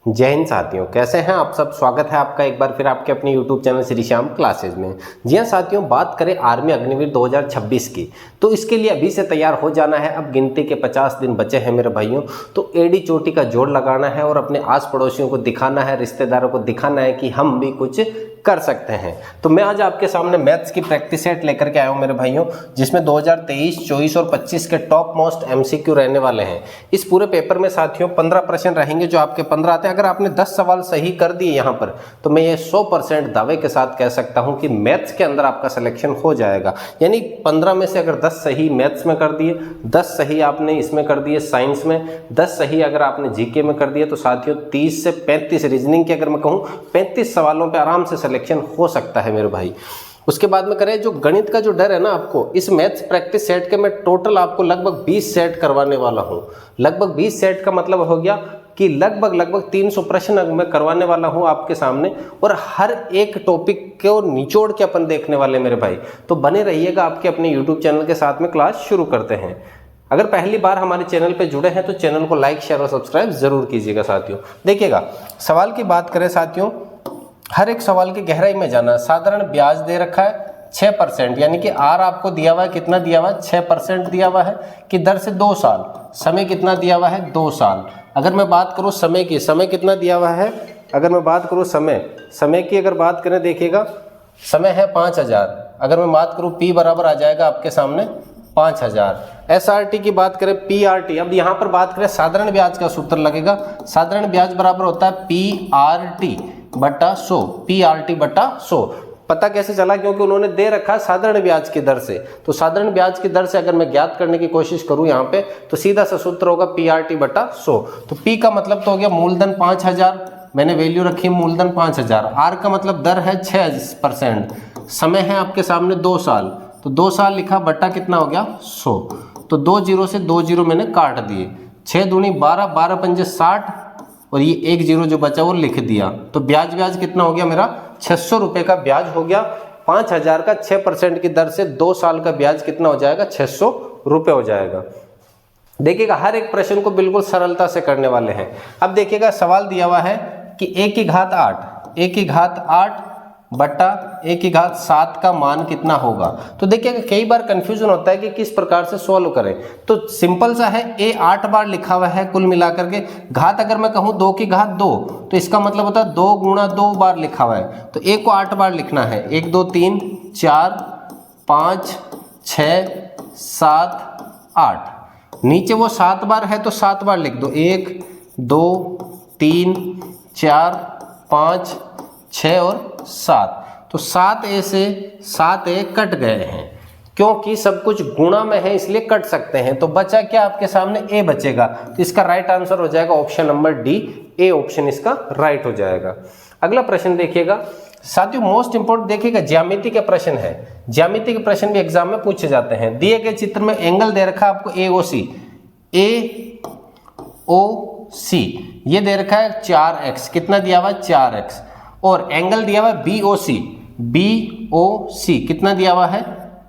जय हिंद साथियों, कैसे हैं आप सब। स्वागत है आपका एक बार फिर आपके अपने YouTube channel Shri Shyam classes में। जी हाँ साथियों, बात करें आर्मी अग्निवीर 2026 की, तो इसके लिए अभी से तैयार हो जाना है। अब गिनती के 50 दिन बचे हैं मेरे भाइयों। तो एडी चोटी का जोड़ लगाना है और अपने आस पड़ोसियों को दिखाना है, रिश्तेदारों को दिखाना है कि हम भी कुछ कर सकते हैं। तो मैं आज आपके सामने मैथ्स की प्रैक्टिस सेट लेकर के आया हूं मेरे भाइयों, जिसमें 2023, 24 और 25 के टॉप मोस्ट एमसीक्यू रहने वाले हैं। इस पूरे पेपर में साथियों 15 प्रश्न रहेंगे जो आपके 15 आते हैं। अगर आपने 10 सवाल सही कर दिए यहाँ पर, तो मैं ये 100% दावे के साथ कह सकता हूँ कि मैथ्स के अंदर आपका सिलेक्शन हो जाएगा। यानी 15 में से अगर 10 सही मैथ्स में कर दिए, 10 सही आपने इसमें कर दिए साइंस में, 10 सही अगर आपने जीके में कर दिए, तो साथियों 30 से 35 रीजनिंग के अगर मैं कहूँ 35 सवालों पर आराम से सिलेक्शन हो सकता है मेरे भाई। उसके बाद में करें जो गणित का जो डर है ना आपको, इस मैथ्स प्रैक्टिस सेट के मैं टोटल आपको लगभग 20 सेट करवाने वाला हूं। लगभग 20 सेट का मतलब हो गया कि लगभग 300 प्रश्न मैं करवाने वाला हूं आपके सामने, और हर एक टॉपिक को निचोड़ के अपन देखने वाले मेरे भाई। तो बने रहिएगा आपके अपने YouTube चैनल के साथ में। क्लास शुरू करते हैं। अगर पहली बार हमारे चैनल पे जुड़े हैं तो चैनल को लाइक, शेयर और सब्सक्राइब जरूर कीजिएगा साथियों। देखिएगा, सवाल की बात करें साथियों, हर एक सवाल की गहराई में जाना। साधारण ब्याज दे रखा है 6%, यानी कि आर आपको दिया हुआ है, कितना दिया हुआ है 6% दिया हुआ है कि दर से 2 साल। समय कितना दिया हुआ है 2 साल। अगर मैं बात करूं समय की, समय कितना दिया हुआ है, अगर मैं बात करूं समय की अगर बात करें, देखिएगा समय है 5000। अगर मैं बात करूं पी बराबर आ जाएगा आपके सामने 5000। एसआरटी की बात करें, पीआरटी, अब यहाँ पर बात करें साधारण ब्याज का सूत्र लगेगा। साधारण ब्याज बराबर होता है पीआरटी बटा 100, पीआरटी बटा 100। पता कैसे चला? क्योंकि उन्होंने दे रखा साधारण ब्याज की दर से। तो साधारण ब्याज की दर से अगर मैं ज्ञात करने की कोशिश करूं यहाँ पे, तो सीधा सा सूत्र होगा पीआरटी बटा 100। तो पी का मतलब तो हो गया मूलधन 5000, मैंने वैल्यू रखी मूलधन 5000। आर का मतलब दर है 6%, समय है आपके सामने 2 साल, तो 2 साल लिखा बटा कितना हो गया 100। तो 2 जीरो से 2 जीरो मैंने काट दिए, 6 दूनी 12, 12 पंजे 60, और ये 1 जीरो जो बचा वो लिख दिया। तो ब्याज कितना हो गया मेरा 600 रुपए का ब्याज हो गया। 5000 का 6% की दर से 2 साल का ब्याज कितना हो जाएगा 600 रुपए हो जाएगा। देखिएगा, हर एक प्रश्न को बिल्कुल सरलता से करने वाले हैं। अब देखिएगा, सवाल दिया हुआ है कि a की घात 8 बटा a की घात 7 का मान कितना होगा। तो देखिएगा, कई बार कंफ्यूजन होता है कि किस प्रकार से सॉल्व करें। तो सिंपल सा है, a 8 बार लिखा हुआ है कुल मिलाकर के। घात अगर मैं कहूँ 2 की घात 2, तो इसका मतलब होता है 2 गुणा 2 बार लिखा हुआ है। तो a को 8 बार लिखना है। 1 2 3 4 5 6 7 8। नीचे वो 7 बार है तो 7 बार लिख दो। 1 2 3 4 5 6 और 7। तो 7a से 7a कट गए हैं, क्योंकि सब कुछ गुणा में है इसलिए कट सकते हैं। तो बचा क्या आपके सामने, a बचेगा। तो इसका राइट आंसर हो जाएगा option number D, A option इसका राइट हो जाएगा। अगला प्रश्न देखिएगा साथियों, मोस्ट इंपोर्टेंट देखिएगा, ज्यामिति के प्रश्न है। ज्यामिति के प्रश्न भी एग्जाम में पूछे जाते हैं। दिए गए चित्र में एंगल दे रखा है आपको AOC, ये दे रखा है 4x, कितना दिया हुआ है 4x, और एंगल दिया हुआ है BOC कितना दिया हुआ है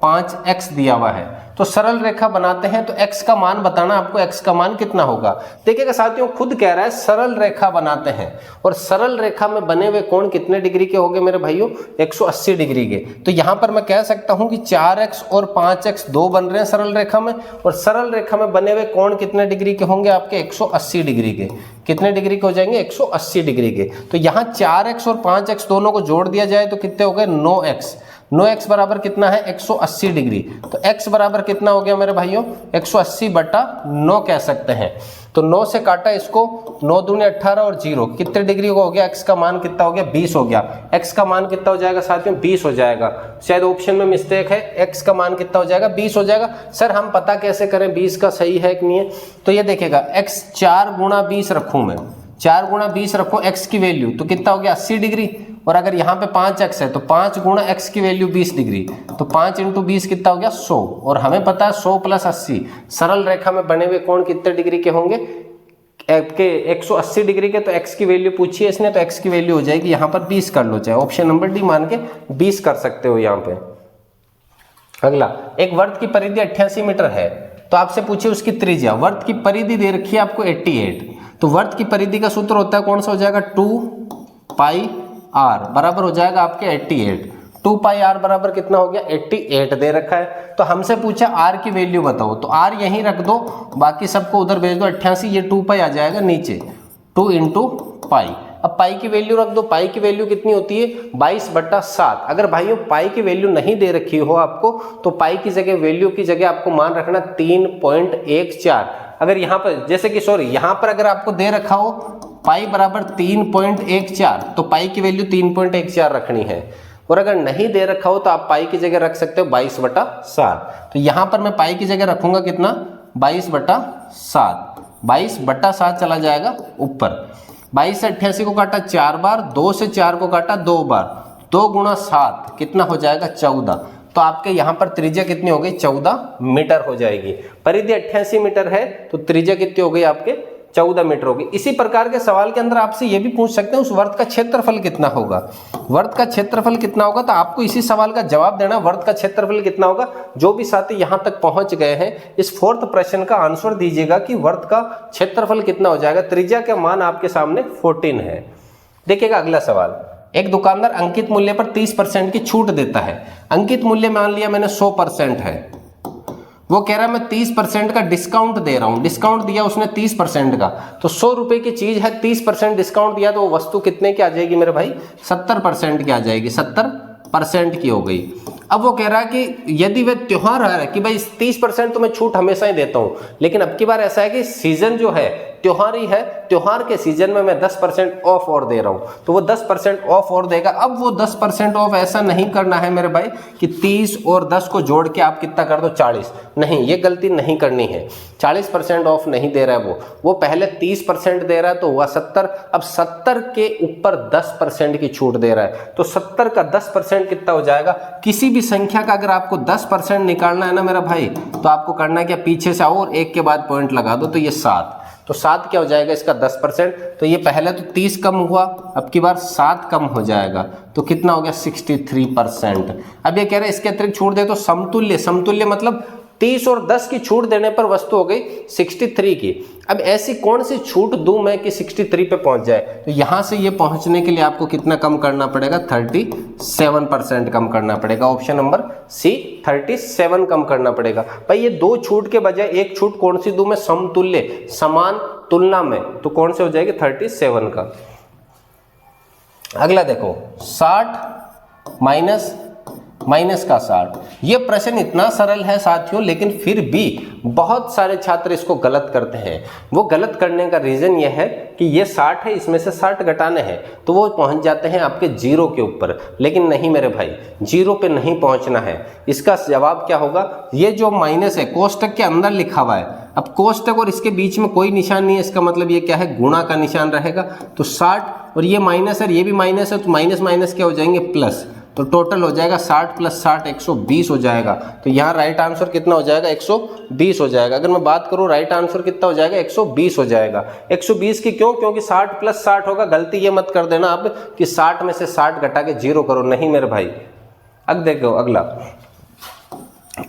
5x दिया हुआ है। तो सरल रेखा बनाते हैं, तो x का मान बताना आपको, x का मान कितना होगा। देखिएगा साथियों, खुद कह रहा है सरल रेखा बनाते हैं, और सरल रेखा में बने हुए कोण कितने डिग्री के होंगे मेरे भाइयों 180 डिग्री के। तो यहां पर मैं कह सकता हूं कि 4x और 5x दो बन रहे हैं सरल रेखा में, और सरल रेखा में बने हुए कोण कितने डिग्री के होंगे आपके 180 डिग्री के। कितने डिग्री के हो जाएंगे 180 डिग्री के। तो यहाँ 4x और 5x दोनों को जोड़ दिया जाए तो कितने हो गए 9x। 9x बराबर कितना है 180 डिग्री। तो x बराबर कितना हो गया मेरे भाइयों 180 बटा 9 कह सकते हैं। तो 9 से काटा इसको, 9 दूनी 18 और 0 कितने डिग्री का हो गया, x का मान कितना हो गया 20 हो गया। x का मान कितना हो जाएगा साथियों 20 हो जाएगा। शायद ऑप्शन में मिस्टेक है, x का मान कितना हो जाएगा 20 हो जाएगा। सर हम पता कैसे करें 20 का सही है कि नहीं है? तो ये देखिएगा, x 4 गुणा 20 रखूं मैं, 4 गुणा 20 रखो x की वैल्यू, तो कितना हो गया 80 डिग्री। और अगर यहाँ पे 5x है तो 5 गुणा x की वैल्यू 20 डिग्री, तो 5 इंटू 20 कितना हो गया 100। और हमें पता है 100 प्लस 80, सरल रेखा में बने हुए कोण कितने डिग्री के होंगे आपके 180 डिग्री के। तो x की वैल्यू पूछी है इसने, तो x की वैल्यू हो जाएगी यहाँ पर 20 कर लो, चाहे ऑप्शन नंबर डी मान के 20 कर सकते हो यहाँ पे। अगला, एक वर्त की परिधि 88 मीटर है। तो आपसे पूछे उसकी त्रिज्या, वर्त की परिधि दे रखी है आपको 88, तो वर्त की परिधि का सूत्र होता है कौन सा हो जाएगा 2 पाई आर बराबर हो जाएगा आपके 88। 2 पाई आर बराबर कितना हो गया 88 दे रखा है। तो हमसे पूछा आर की वैल्यू बताओ, तो आर यहीं रख दो, बाकी सबको उधर भेज दो 88, ये 2 पाई आ जाएगा नीचे 2 इंटू पाई। अब पाई की वैल्यू रख दो, पाई की वैल्यू कितनी होती है 22/7। अगर भाइयों पाई की वैल्यू नहीं दे रखी हो आपको तो पाई की जगह वैल्यू की जगह आपको मान रखना 3.14। अगर यहाँ पर जैसे कि सॉरी यहाँ पर अगर आपको दे रखा हो पाई बराबर 3.14 तो पाई की वैल्यू 3.14 रखनी है, और अगर नहीं दे रखा हो तो आप पाई की जगह रख सकते हो 22/7। तो यहाँ पर मैं पाई की जगह रखूंगा कितना 22/7, 22/7 चला जाएगा ऊपर। 22 से 88 को काटा 4 बार, 2 से 4 को काटा 2 बार, 2 गुणा 7 कितना हो जाएगा 14। तो आपके यहाँ पर त्रिज्या कितनी हो गई 14 मीटर हो जाएगी। परिधि 88 मीटर है तो त्रिज्या कितनी हो गई आपके 14 मीटर होगी। इसी प्रकार के सवाल के अंदर आपसे ये भी पूछ सकते हैं उस वर्त का क्षेत्रफल कितना होगा। वर्त का क्षेत्रफल कितना होगा तो आपको इसी सवाल का जवाब देना, वर्त का क्षेत्रफल कितना होगा। जो भी साथी यहाँ तक पहुंच गए हैं इस 4th प्रश्न का आंसर दीजिएगा कि वर्त का क्षेत्रफल कितना हो जाएगा। त्रिज्या का मान आपके सामने 14 है। देखिएगा अगला सवाल, एक दुकानदार अंकित मूल्य पर 30% की छूट देता है। अंकित मूल्य मान लिया मैंने 100% है, वो कह रहा है मैं 30% का डिस्काउंट दे रहा हूं। डिस्काउंट दिया उसने 30% का, तो 100 रुपए की चीज है 30% डिस्काउंट दिया तो वो वस्तु कितने की आ जाएगी मेरे भाई 70% की आ जाएगी, 70% की हो गई। अब वो कह रहा है कि यदि वह त्योहार है कि भाई 30% तो मैं छूट हमेशा ही देता हूं, लेकिन अब की बार ऐसा है कि सीजन जो है त्योहार ही है, त्योहार के सीजन में मैं 10% ऑफ और दे रहा हूं, तो वो 10% ऑफ और देगा। अब वो 10% ऑफ ऐसा नहीं करना है मेरे भाई कि 30 और 10 को जोड़ के आप कितना कर दो 40, नहीं, ये गलती नहीं करनी है। 40% ऑफ नहीं दे रहा है वो पहले 30% दे रहा है तो हुआ 70, अब 70 के ऊपर 10% की छूट दे रहा है, तो 70 का 10% कितना हो जाएगा। किसी भी संख्या का अगर आपको 10% निकालना है ना मेरा भाई, तो आपको करना है क्या, पीछे से आओ और एक के बाद पॉइंट लगा दो, तो ये 7, तो 7 क्या हो जाएगा इसका 10%। तो ये पहले तो 30 कम हुआ, अब की बार 7 कम हो जाएगा, तो कितना हो गया 63%। अब ये कह रहे हैं इसके अतिरिक्त छूट दे तो समतुल्य, समतुल्य मतलब 30 और 10 की छूट देने पर वस्तु हो गई 63 की। अब ऐसी कौन सी छूट दूं मैं कि 63 पे पहुंच जाए, तो यहां से ये पहुंचने के लिए आपको कितना कम करना पड़ेगा 37% कम करना पड़ेगा। ऑप्शन नंबर सी 37 कम करना पड़ेगा। भाई ये 2 छूट के बजाय एक छूट कौन सी दूं मैं, समतुल्य, समान तुलना में, तो कौन से हो जाएगी 37 का। अगला देखो 60 माइनस का 60। ये प्रश्न इतना सरल है साथियों, लेकिन फिर भी बहुत सारे छात्र इसको गलत करते हैं। वो गलत करने का रीजन ये है कि ये 60 है, इसमें से 60 घटाने हैं, तो वो पहुंच जाते हैं आपके 0 के ऊपर। लेकिन नहीं मेरे भाई, 0 पे नहीं पहुंचना है। इसका जवाब क्या होगा, ये जो माइनस है कोष्टक के अंदर लिखा हुआ है, अब कोष्टक और इसके बीच में कोई निशान नहीं है, इसका मतलब ये क्या है, गुणा का निशान रहेगा। तो 60 और ये माइनस है, ये भी माइनस है, तो माइनस माइनस क्या हो जाएंगे प्लस, तो टोटल हो जाएगा 60 + 60 120 हो जाएगा। तो यहाँ राइट आंसर कितना हो जाएगा 120 हो जाएगा। अगर मैं बात करूँ राइट आंसर कितना हो जाएगा 120 हो जाएगा। 120 की क्यों, क्योंकि 60 + 60 होगा। गलती ये मत कर देना आप कि 60 में से 60 घटा के 0 करो, नहीं मेरे भाई। अब देखो अगला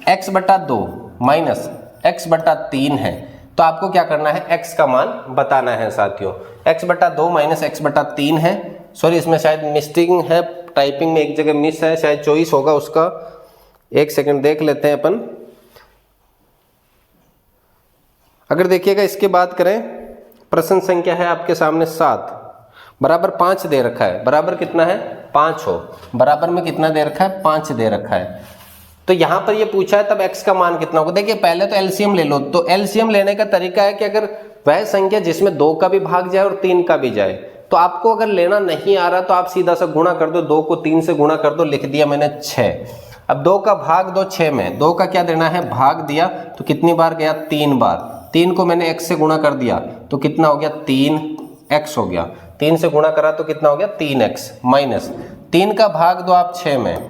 x/2 माइनस x/3 है, तो आपको क्या करना है, x का मान बताना है साथियों। x/2 माइनस x/3 है, सॉरी इसमें शायद मिस्टेकिंग है, टाइपिंग में एक जगह मिस है, शायद चॉइस होगा उसका, एक सेकंड देख लेते हैं अपन। अगर देखिएगा इसके बात करें, प्रश्न संख्या है आपके सामने 7 बराबर 5 दे रखा है, बराबर कितना है 5 हो, बराबर में कितना दे रखा है 5 दे रखा है। तो यहां पर ये पूछा है तब x का मान कितना होगा। देखिए पहले तो एलसीएम ले लो, तो एलसीएम लेने का तरीका है कि अगर वह संख्या जिसमें 2 का भी भाग जाए और 3 का भी जाए, तो आपको अगर लेना नहीं आ रहा तो आप सीधा सा गुणा कर दो, 2 को 3 से गुणा कर दो, लिख दिया मैंने 6। अब 2 का भाग दो 6 में, 2 का क्या देना है भाग दिया, तो कितनी बार गया 3 बार, 3 को मैंने x से गुणा कर दिया तो कितना हो गया 3x हो गया, 3 से गुणा करा तो कितना हो गया 3x, माइनस 3 का भाग दो आप 6 में,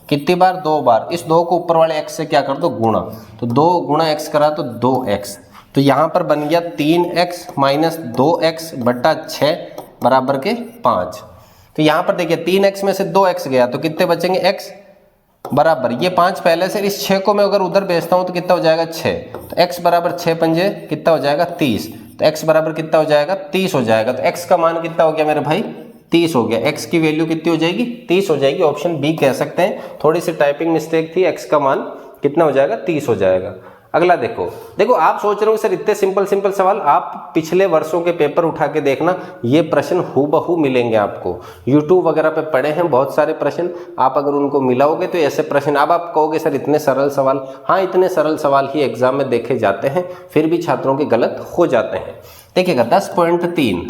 कितनी बार 2 बार, इस 2 को ऊपर वाले x से क्या कर दो गुणा, तो 2 गुणा x करा तो 2x, तो यहाँ पर बन गया 3x माइनस 2x बटा 6 बराबर के 5। तो यहाँ पर देखिए 3x में से 2x गया तो कितने बचेंगे x, बराबर ये 5 पहले से, इस 6 को मैं अगर उधर भेजता हूँ तो कितना हो जाएगा 6, तो x बराबर 6 पंजे कितना हो जाएगा 30, तो x बराबर कितना हो जाएगा 30 हो जाएगा। तो x का मान कितना हो गया मेरे भाई 30 हो गया। x की वैल्यू कितनी हो जाएगी 30 हो जाएगी। ऑप्शन बी कह सकते हैं, थोड़ी सी टाइपिंग मिस्टेक थी, x का मान कितना हो जाएगा 30 हो जाएगा। अगला देखो आप सोच रहे हो सर इतने सिंपल सवाल, आप पिछले वर्षों के पेपर उठा के देखना, ये प्रश्न हूबहू मिलेंगे आपको। YouTube वगैरह पे पड़े हैं बहुत सारे प्रश्न, आप अगर उनको मिलाओगे तो ऐसे प्रश्न, अब आप कहोगे सर इतने सरल सवाल, हाँ इतने सरल सवाल ही एग्जाम में देखे जाते हैं, फिर भी छात्रों के गलत हो जाते हैं। देखिएगा 10.3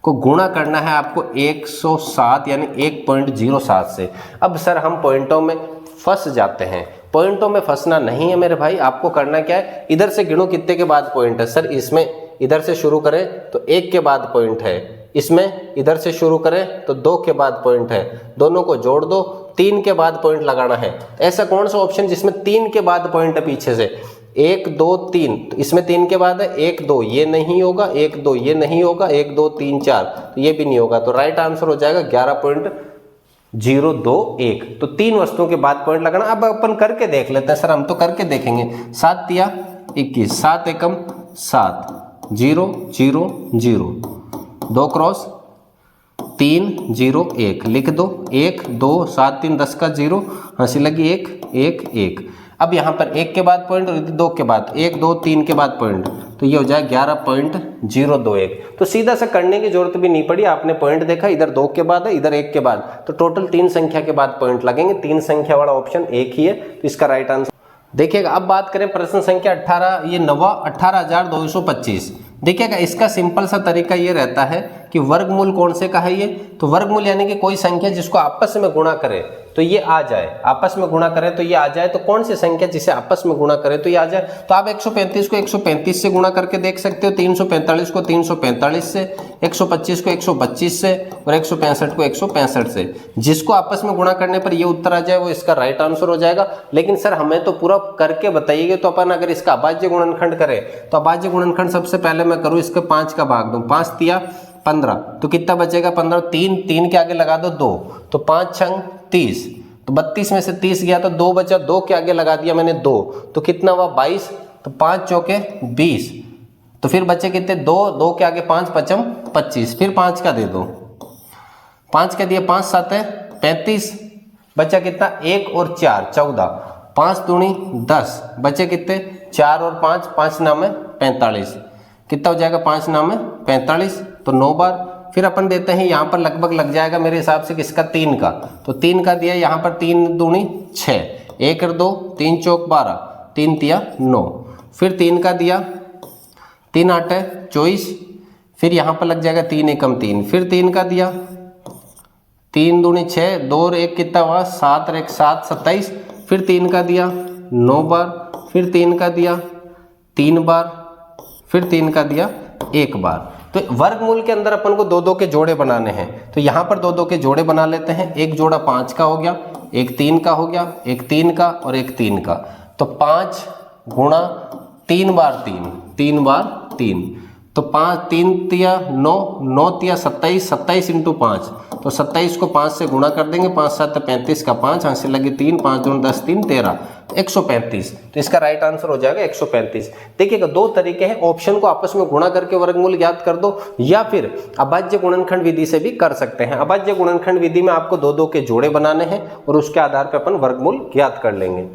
को गुणा करना है आपको 107 यानी 1.07 से। अब सर हम पॉइंटों में फंस जाते हैं, पॉइंटों में फंसना नहीं है मेरे भाई। आपको करना क्या है, इधर से गिनो कितने के बाद पॉइंट है। सर इसमें इधर से शुरू करें तो 1 के बाद पॉइंट है, इसमें इधर से शुरू करें तो 2 के बाद पॉइंट है, दोनों को जोड़ दो 3 के बाद पॉइंट लगाना है। ऐसा कौन सा ऑप्शन जिसमें 3 के बाद पॉइंट है पीछे से, 1 2 3, तो इसमें 3 के बाद है 1 2, ये नहीं होगा, 1 2 ये नहीं होगा, 1 2 3 4 तो ये भी नहीं होगा। तो राइट आंसर हो जाएगा 11.021। तो 3 वस्तुओं के बाद पॉइंट लगाना। अब अपन करके देख लेते हैं, सर हम तो करके देखेंगे। 7 तिया 21, 7 एकम 7, 0 0 0, 2 क्रॉस 3 0 1 लिख दो, 1 2 7 3 10 का 0, हंसी लगी 1 1 1। अब यहाँ पर 1 के बाद पॉइंट और 2 के बाद 1 2 3 के बाद पॉइंट, तो ये हो जाए 11.021। तो सीधा सा करने की जरूरत भी नहीं पड़ी, आपने पॉइंट देखा, इधर 2 के बाद है, इधर 1 के बाद, तो टोटल 3 संख्या के बाद पॉइंट लगेंगे। 3 संख्या वाला ऑप्शन एक ही है, तो इसका राइट आंसर। देखिएगा अब बात करें प्रश्न संख्या 18, ये 18,225। देखिएगा इसका सिंपल सा तरीका ये रहता है कि वर्गमूल कौन से का है ये, तो वर्गमूल यानी कि कोई संख्या जिसको आपस में गुणा करे तो ये आ जाए, आपस में गुणा करें तो ये आ जाए। तो कौन सी संख्या जिसे आपस में गुणा करें तो ये आ जाए, तो आप 135 को 135 से गुणा करके देख सकते हो, 345 को 345 से, 125 को 125 से और 165 को 165 से। जिसको आपस में गुणा करने पर ये उत्तर आ जाए वो इसका राइट आंसर हो जाएगा। लेकिन सर हमें तो पूरा करके बताइए, तो अपन अगर इसका अभाज्य गुणनखंड करें तो अभाज्य गुणनखंड सबसे पहले मैं करूँ, इसके 5 का भाग दूं, 5 तिया 15, तो कितना बचेगा 15, 3 के आगे लगा दो 2, तो 5 छंग 30, तो 32 में से 30 गया तो 2 बचा, 2 के आगे लगा दिया मैंने 2, तो कितना हुआ 22, तो 5 चौके 20, तो फिर बचे कितने 2 के आगे 5 पचम 25, फिर 5 का दे दो, 5 का दिया 5 7 35, बचा कितना 1 और 4 14, 5 दूनी 10, बचे कितने 4 और 5, 5 नाम में 45, कितना हो जाएगा 5 नाम में 45, तो 9 बार। फिर अपन देते हैं यहाँ पर लगभग लग जाएगा मेरे हिसाब से किसका 3 का, तो 3 का दिया यहाँ पर 3 दूनी 6, 1 और 2 3 चौक 12, 3 तिया 9, फिर 3 का दिया 3 8 24, फिर यहाँ पर लग जाएगा 3 एकम 3, फिर 3 का दिया 3 दूनी 6, 2 और 1 कितना हुआ 7 और 1 7 27, फिर 3 का दिया 9 बार, फिर 3 का दिया 3 बार, फिर 3 का दिया 1 बार। तो वर्गमूल के अंदर अपन को 2 के जोड़े बनाने हैं, तो यहाँ पर 2 के जोड़े बना लेते हैं। एक जोड़ा 5 का हो गया, एक 3 का हो गया, एक 3 का और एक 3 का, तो 5 गुणा 3 बार 3 बार 3, तो 5 3 तिया 9, 9 तिया 27, 27 इंटू 5, तो 27 को 5 से गुणा कर देंगे, 5 7 35 का 5, हंसी लगी 3, 5 दूनी 10 3 13, 135। तो इसका राइट आंसर हो जाएगा 135। देखिएगा 2 तरीके हैं, ऑप्शन को आपस में गुणा करके वर्गमूल ज्ञात कर दो, या फिर अभाज्य गुणनखंड विधि से भी कर सकते हैं। अभाज्य गुणनखंड विधि में आपको 2 के जोड़े बनाने हैं और उसके आधार पर अपन वर्गमूल ज्ञात कर लेंगे।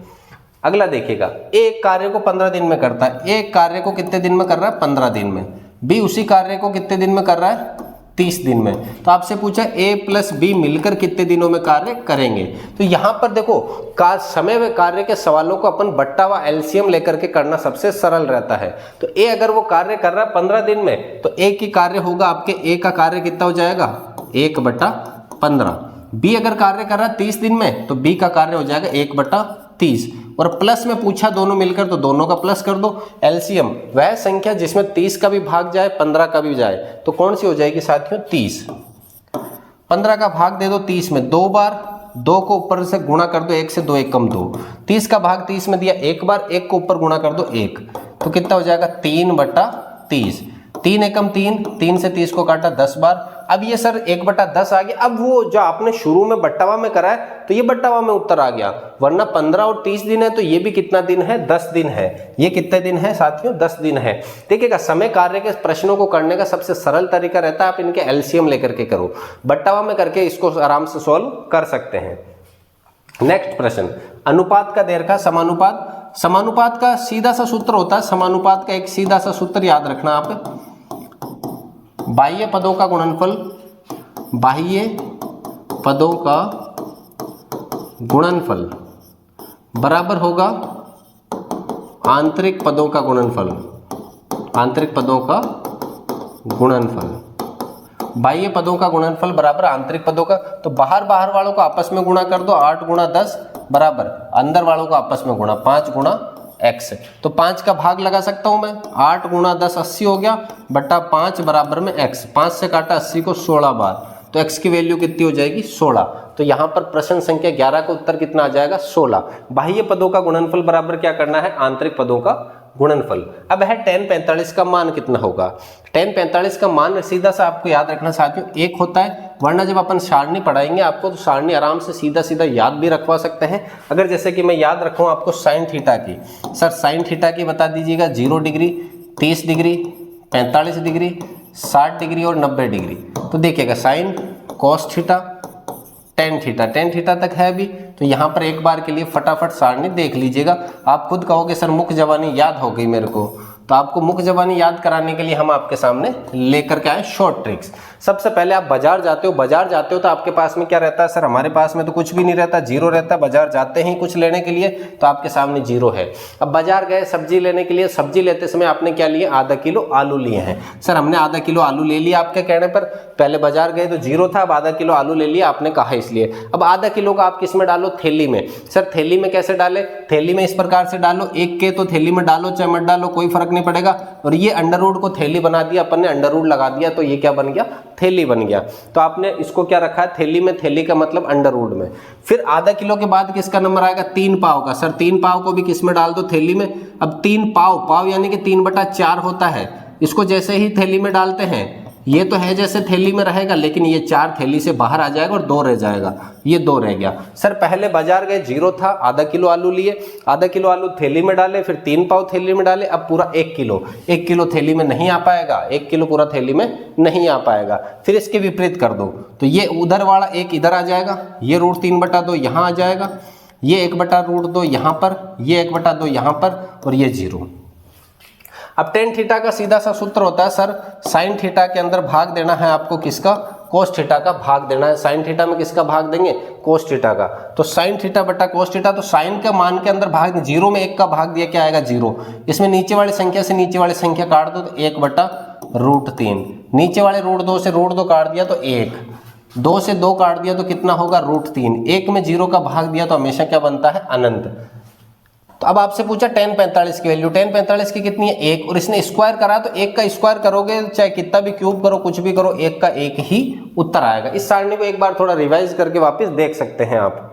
अगला देखिएगा, एक कार्य को 15 दिन में करता है, एक कार्य को कितने दिन में कर रहा है 15 दिन में, बी उसी कार्य को कितने दिन में कर रहा है 30 दिन में। तो आपसे पूछा A प्लस बी मिलकर कितने दिनों में कार्य करेंगे, तो यहाँ पर देखो समय व कार्य के सवालों को अपन बट्टा व एलसीएम लेकर के करना सबसे सरल रहता है। तो A अगर वो कार्य कर रहा है 15 दिन में, तो A की कार्य होगा आपके A का कार्य कितना हो जाएगा 1/15। B अगर कार्य कर रहा है 30 दिन में, तो B का कार्य हो जाएगा 1/30, और प्लस में पूछा दोनों मिलकर, तो दोनों का प्लस कर दो। एलसीएम वह संख्या जिसमें 30 का भी भाग जाए 15 का भी जाए, तो कौन सी हो जाएगी साथियों 30। 15 का भाग दे दो 30 में 2 बार, 2 को ऊपर से गुणा कर दो, 1 से 2 एकम 2, 30 का भाग 30 में दिया 1 बार, 1 को ऊपर गुणा कर दो 1, तो कितना हो जाएगा 3/30। 3 एकम 3, 3 से 30 को काटा 10 बार। अब ये सर 1/10 आ गया। अब वो जो आपने शुरू में बट्टावा में करा है तो ये बट्टावा में उत्तर आ गया, वरना 15 और 30 दिन है तो ये भी कितना दिन है, 10 दिन है। ये कितने दिन है साथियों, 10 दिन है। देखिएगा, समय कार्य के प्रश्नों को करने का सबसे सरल तरीका रहता है आप इनके एलसीएम लेकर के करो। बट्टावा में करके इसको आराम से सॉल्व कर सकते हैं। नेक्स्ट प्रश्न, अनुपात का दीर्घा समानुपात। समानुपात का सीधा सा सूत्र होता है, समानुपात का एक सीधा सा सूत्र याद रखना आप, बाह्य पदों का गुणनफल, बाह्य पदों का गुणनफल बराबर होगा आंतरिक पदों का गुणनफल, आंतरिक पदों का गुणनफल। बाह्य पदों का गुणनफल बराबर आंतरिक पदों का, तो बाहर वालों को आपस में गुणा कर दो, 8 गुणा 10 बराबर अंदर वालों को आपस में गुणा 5 गुणा x। तो 5 का भाग लगा सकता हूं मैं, 8 गुणा 10 80 हो गया, बट्टा 5 बराबर में x। 5 से काटा 80 को 16 बार, तो x की वैल्यू कितनी हो जाएगी, 16। तो यहाँ पर प्रश्न संख्या 11 का उत्तर कितना आ जाएगा, 16। बाह्य पदों का गुणनफल बराबर क्या करना है, आंतरिक पदों का गुणनफल। अब है tan 45 का मान कितना होगा। tan 45 का मान सीधा सा आपको याद रखना साथियों 1 होता है, वरना जब अपन सारणी पढ़ाएंगे आपको तो सारणी आराम से सीधा सीधा याद भी रखवा सकते हैं। अगर जैसे कि मैं याद रखूँ आपको साइन थीटा की, सर साइन थीटा की बता दीजिएगा 0 डिग्री, 30 डिग्री, 45 डिग्री, 60 डिग्री और 90 डिग्री। तो देखिएगा sine cos theta tan theta तक है अभी। तो यहाँ पर एक बार के लिए फटाफट सारणी देख लीजिएगा। आप खुद कहोगे सर मुख्य जबानी याद हो गई मेरे को, तो आपको मुख्य जबानी याद कराने के लिए हम आपके सामने लेकर के आए शॉर्ट ट्रिक्स। सबसे पहले आप बाजार जाते हो तो आपके पास में क्या रहता है, सर हमारे पास में तो कुछ भी नहीं रहता, जीरो रहता है। बाजार जाते ही कुछ लेने के लिए तो आपके सामने जीरो है। अब बाजार गए सब्जी लेने के लिए, सब्जी लेते समय आपने क्या लिए, आधा किलो आलू लिए हैं। सर हमने आधा किलो आलू ले लिया आपके कहने पर, पहले बाजार गए तो जीरो था, अब आधा किलो आलू ले लिया आपने कहा इसलिए। अब आधा किलो का आप किस में डालो, थैली में। सर थैली में कैसे डाले, थैली में इस प्रकार से डालो, एक के तो थैली में डालो चाहे मत डालो कोई फर्क नहीं पड़ेगा। और ये अंडर रूट को थैली बना दिया अपन ने, अंडर रूट लगा दिया तो ये क्या बन गया, थैली बन गया। तो आपने इसको क्या रखा है, थैली में, थैली का मतलब अंडर रूट में। फिर आधा किलो के बाद किसका नंबर आएगा, 3 पाव का। सर 3 पाव को भी किस में डाल दो, थैली में। अब 3 पाव यानी कि 3/4 होता है, इसको जैसे ही थैली में डालते हैं, ये तो है जैसे थैली में रहेगा, लेकिन ये 4 थैली से बाहर आ जाएगा और 2 रह जाएगा, ये 2 रह गया। सर पहले बाजार गए, जीरो था, आधा किलो आलू लिए, आधा किलो आलू थैली में डाले, फिर 3 पाव थैली में डाले, अब पूरा 1 किलो थैली में नहीं आ पाएगा, 1 किलो पूरा थैली में नहीं आ पाएगा। फिर इसके विपरीत कर दो, तो ये उधर वाला 1 इधर आ जाएगा, ये √3/2 यहाँ आ जाएगा, ये 1/√2 यहाँ पर, ये 1/2 यहाँ पर, और ये 0। अब टेन थीटा का सीधा सा सूत्र होता है, सर साइन थीटा के अंदर भाग देना है आपको किसका, कोस थीटा का भाग देना है। साइन थीटा में किसका भाग देंगे, कोस थीटा का। तो साइन थीटा बटा कोस थीटा, तो साइन का मान के अंदर भाग, 0 में 1 का भाग दिया, क्या आएगा 0। इसमें नीचे वाली संख्या से नीचे वाली संख्या काट दो तो 1/√3, नीचे वाले √2 से √2 काट दिया तो 1, 2 से 2 काट दिया तो कितना होगा √3, 1 में 0 का भाग दिया तो हमेशा क्या बनता है, अनंत। तो अब आपसे पूछा tan 45 की वैल्यू, tan 45 की कितनी है, 1, और इसने स्क्वायर करा तो 1 का स्क्वायर करोगे चाहे कितना भी क्यूब करो, कुछ भी करो, 1 का 1 ही उत्तर आएगा। इस सारणी को एक बार थोड़ा रिवाइज करके वापस देख सकते हैं आप।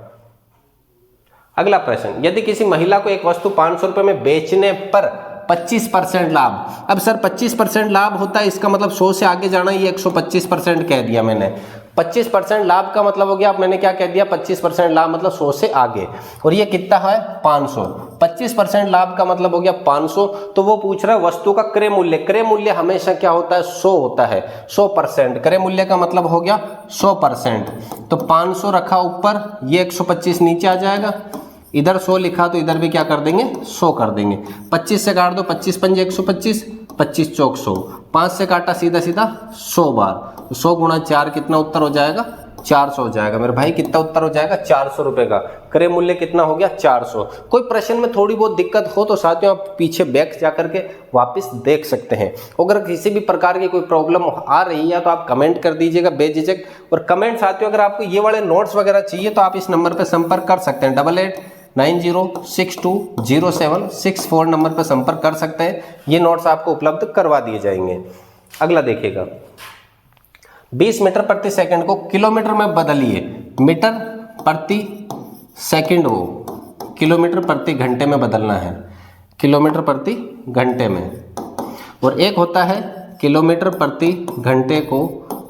अगला प्रश्न, यदि किसी महिला को एक वस्तु 500 रुपए में बेचने पर 25% लाभ। अब सर 25% लाभ होता है, इसका मतलब 100 से आगे जाना, ये 125% कह दिया मैंने। 25% लाभ का मतलब हो गया, अब मैंने क्या कह दिया, 25% लाभ मतलब 100 से आगे, और ये कितना है 500। 25% लाभ का मतलब हो गया 500। तो वो पूछ रहा है वस्तु का क्रय मूल्य। क्रय मूल्य हमेशा क्या होता है, 100 होता है, 100%। क्रय मूल्य का मतलब हो गया 100%। तो 500 रखा ऊपर, ये 125 नीचे आ जाएगा, इधर 100 लिखा तो इधर भी क्या कर देंगे, 100 कर देंगे। 25 से काट दो, 25 पंजे 125, 25 चौक 100, 5 से काटा सीधा सीधा 100 बार, 100 गुणा 4 कितना उत्तर हो जाएगा, 400 हो जाएगा। मेरे भाई कितना उत्तर हो जाएगा, 400 रुपए का। क्रय मूल्य कितना हो गया, 400। कोई प्रश्न में थोड़ी बहुत दिक्कत हो तो साथियों आप पीछे बैक जा करके वापस देख सकते हैं। अगर किसी भी प्रकार की कोई प्रॉब्लम आ रही है तो आप कमेंट कर दीजिएगा बेझिझक। और कमेंट साथियों अगर आपको ये वाले नोट्स वगैरह चाहिए तो आप इस नंबर पर संपर्क कर सकते हैं, 8890620764 नंबर पर संपर्क कर सकते हैं। ये नोट्स आपको उपलब्ध करवा दिए जाएंगे। अगला देखिएगा, 20 मीटर प्रति सेकंड को किलोमीटर में बदलिए। मीटर प्रति सेकंड को किलोमीटर प्रति घंटे में बदलना है, किलोमीटर प्रति घंटे में। और एक होता है किलोमीटर प्रति घंटे को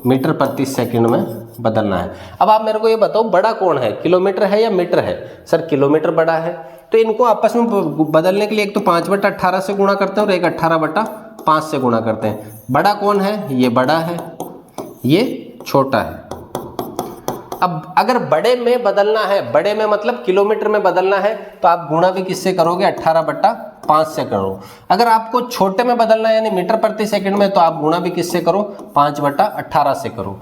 मीटर प्रति सेकंड में बदलना है। अब आप मेरे को ये बताओ बड़ा कौन है, किलोमीटर है या मीटर है? सर किलोमीटर बड़ा है, तो इनको आपस में बदलने के लिए एक तो 5/18 से गुणा करते हैं और एक 18/5 से गुणा करते हैं। बड़ा कौन है? ये बड़ा है, ये छोटा है। अब अगर बड़े में बदलना है, बड़े में मतलब किलोमीटर में बदलना है, तो आप गुणा भी किससे करोगे? 18/5 से करो। अगर आपको छोटे में बदलना है यानी मीटर प्रति सेकंड में, तो आप गुणा भी किससे करो? 5/18 से करो।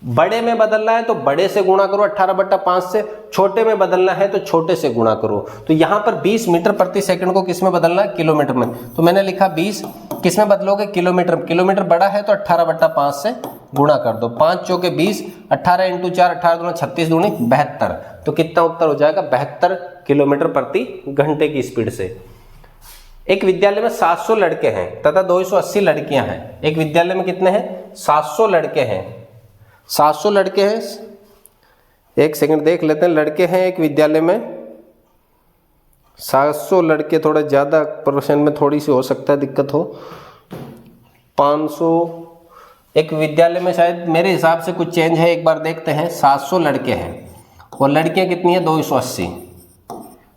बड़े में बदलना है तो बड़े से गुणा करो 18/5 से, छोटे में बदलना है तो छोटे से गुणा करो। तो यहाँ पर 20 मीटर प्रति सेकंड को किस में बदलना है? किलोमीटर में। तो मैंने लिखा 20 किस में बदलोगे? किलोमीटर। किलोमीटर बड़ा है तो 18/5 से गुणा कर दो। 5 चौके 20, 18 × 4, 18 दूनी 36 दूनी 72। तो कितना उत्तर हो जाएगा? 72 किलोमीटर प्रति घंटे की स्पीड से। एक विद्यालय में 700 लड़के हैं तथा 280 लड़कियां हैं। एक विद्यालय में कितने हैं? 700 लड़के हैं। 700 लड़के हैं, एक सेकंड देख लेते हैं। लड़के हैं एक विद्यालय में 700 लड़के, थोड़ा ज़्यादा प्रश्न में थोड़ी सी हो सकता है दिक्कत हो। 500 एक विद्यालय में शायद मेरे हिसाब से कुछ चेंज है, एक बार देखते हैं। 700 लड़के हैं और लड़कियां कितनी है? 280।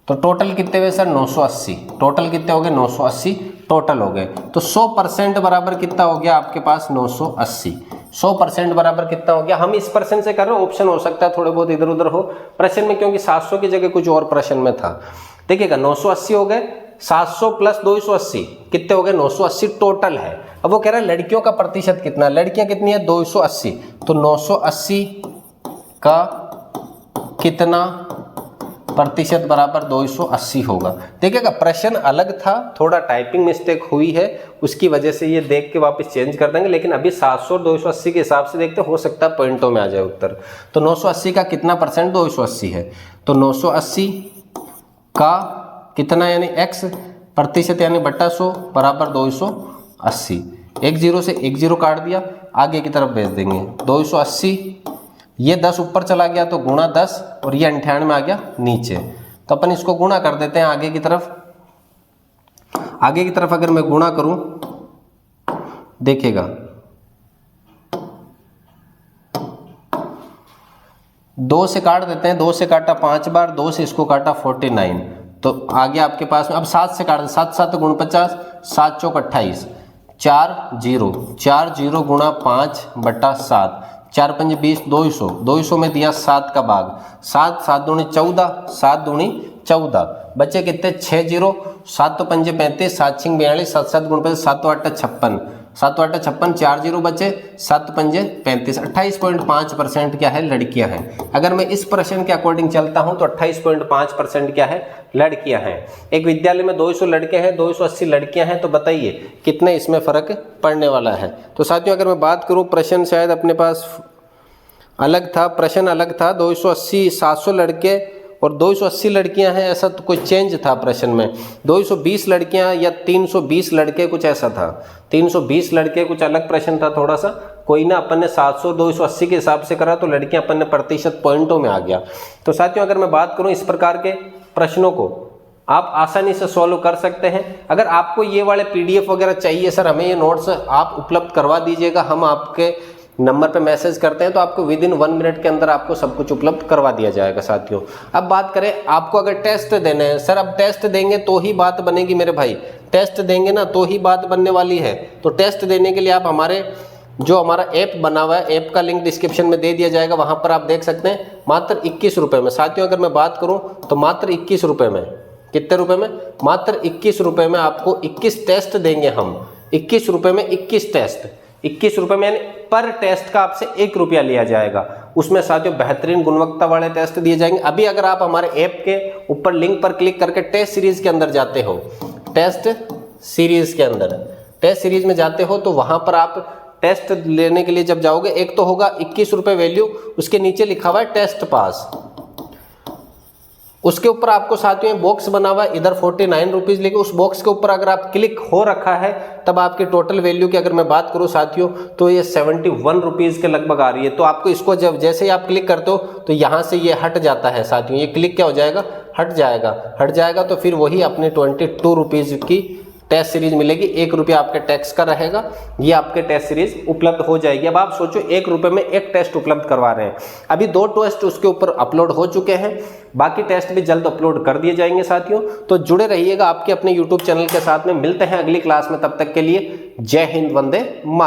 तो टोटल कितने हुए सर? 980। टोटल कितने हो गए? 980 टोटल हो गए। तो 100% बराबर कितना हो गया आपके पास? 980। 100% बराबर कितना हो गया? हम इस परसेंट से कर रहे हैं, ऑप्शन हो सकता है थोड़े बहुत इधर उधर हो प्रश्न में, क्योंकि 700 की जगह कुछ और प्रश्न में था। देखिएगा 980 हो गए, 700 + 280 कितने हो गए? 980 टोटल है। अब वो कह रहा है लड़कियों का प्रतिशत कितना? लड़कियां कितनी है? 280। तो 980 का कितना प्रतिशत बराबर 280 होगा। देखिएगा प्रश्न अलग था, थोड़ा टाइपिंग मिस्टेक हुई है, उसकी वजह से ये देख के वापस चेंज कर देंगे। लेकिन अभी 700 और 280 के हिसाब से देखते, हो सकता है पॉइंटों में आ जाए उत्तर। तो 980 का कितना परसेंट? 280 है। तो 980 का कितना यानी x प्रतिशत यानी बटा 100 बराबर 280। एक जीरो से एक जीरो काट दिया, आगे की तरफ भेज देंगे। 280 ये 10 ऊपर चला गया तो गुणा 10 और ये 98 में आ गया नीचे। तो अपन इसको गुणा कर देते हैं आगे की तरफ। आगे की तरफ अगर मैं गुणा करूं, देखिएगा 2 से काट देते हैं। 2 से काटा 5 बार, 2 से इसको काटा 49। तो आगे आपके पास में अब 7 से काट दे। 7 7 × 50, 7 चौक 28, 4 0, 4 0 गुणा 5/7, 4 5 20, 200। 200 में दिया 7 का भाग, 7 7 दूनी 14, 7 दूनी 14, बचे कितने? 6 0, 7 तो 5 35, 7 6 42, 7 7 × 5, 7 8 56, 7 8 56, 4 0 बचे, 7 5 35। 28.5% क्या है? लड़कियां हैं। अगर मैं इस प्रश्न के अकॉर्डिंग चलता हूं तो 28.5% क्या है? लड़कियां हैं। एक विद्यालय में 200 लड़के हैं, 280 लड़कियां हैं, तो बताइए कितने इसमें फर्क पड़ने वाला है। तो साथियों अगर मैं बात करूं, प्रश्न शायद अपने पास अलग था, प्रश्न अलग था। 280 700 लड़के और 280 लड़कियां हैं, ऐसा तो कोई चेंज था प्रश्न में। 220 लड़कियां या 320 लड़के, कुछ ऐसा था। 320 लड़के कुछ अलग प्रश्न था थोड़ा सा। कोई ना, अपन ने 700 280 के हिसाब से करा तो लड़कियां अपन ने प्रतिशत पॉइंटों में आ गया। तो साथियों अगर मैं बात करूं, इस प्रकार के प्रश्नों को आप आसानी से सॉल्व कर सकते हैं। अगर आपको ये वाले PDF वगैरह चाहिए, सर हमें ये नोट्स आप उपलब्ध करवा दीजिएगा, हम आपके नंबर पे मैसेज करते हैं तो आपको विदिन 1 मिनट के अंदर आपको सब कुछ उपलब्ध करवा दिया जाएगा। साथियों अब बात करें, आपको अगर टेस्ट देने हैं, सर अब टेस्ट देंगे तो ही बात बनेगी मेरे भाई, टेस्ट देंगे ना तो ही बात बनने वाली है। तो टेस्ट देने के लिए आप हमारे जो हमारा ऐप बना हुआ है, ऐप का लिंक डिस्क्रिप्शन में दे दिया जाएगा, वहां पर आप देख सकते हैं। मात्र 21 रुपये में। साथियों अगर मैं बात करूं तो मात्र 21 रुपये में, कितने रुपए में? मात्र 21 रुपये में आपको 21 टेस्ट देंगे हम। 21 रुपये में 21 टेस्ट, 21 रुपये में, यानी पर टेस्ट का आपसे 1 रुपया लिया जाएगा। उसमें साथियों बेहतरीन गुणवत्ता वाले टेस्ट दिए जाएंगे। अभी अगर आप हमारे ऐप के ऊपर लिंक पर क्लिक करके टेस्ट सीरीज के अंदर जाते हो, टेस्ट सीरीज के अंदर टेस्ट सीरीज में जाते हो तो वहां पर आप टेस्ट लेने के लिए जब जाओगे, एक तो होगा 21 रुपये वैल्यू, उसके नीचे लिखा हुआ है टेस्ट पास, उसके ऊपर आपको साथियों बॉक्स बना हुआ है, इधर 49 रुपीज़ लेके उस बॉक्स के ऊपर अगर आप क्लिक हो रखा है तब आपकी टोटल वैल्यू की अगर मैं बात करूं साथियों तो ये 71 रुपीज़ के लगभग आ रही है। तो आपको इसको जब जैसे ही आप क्लिक करते हो तो यहाँ से ये हट जाता है साथियों, ये क्लिक क्या हो जाएगा? हट जाएगा। तो फिर वही अपने 22 रुपीज़ की टेस्ट सीरीज मिलेगी। 1 रुपया आपके टैक्स का रहेगा, ये आपके टेस्ट सीरीज उपलब्ध हो जाएगी। अब आप सोचो 1 रुपये में एक टेस्ट उपलब्ध करवा रहे हैं। अभी 2 टेस्ट उसके ऊपर अपलोड हो चुके हैं, बाकी टेस्ट भी जल्द अपलोड कर दिए जाएंगे साथियों। तो जुड़े रहिएगा आपके अपने यूट्यूब चैनल के साथ में। मिलते हैं अगली क्लास में, तब तक के लिए जय हिंद, वंदे मातरम।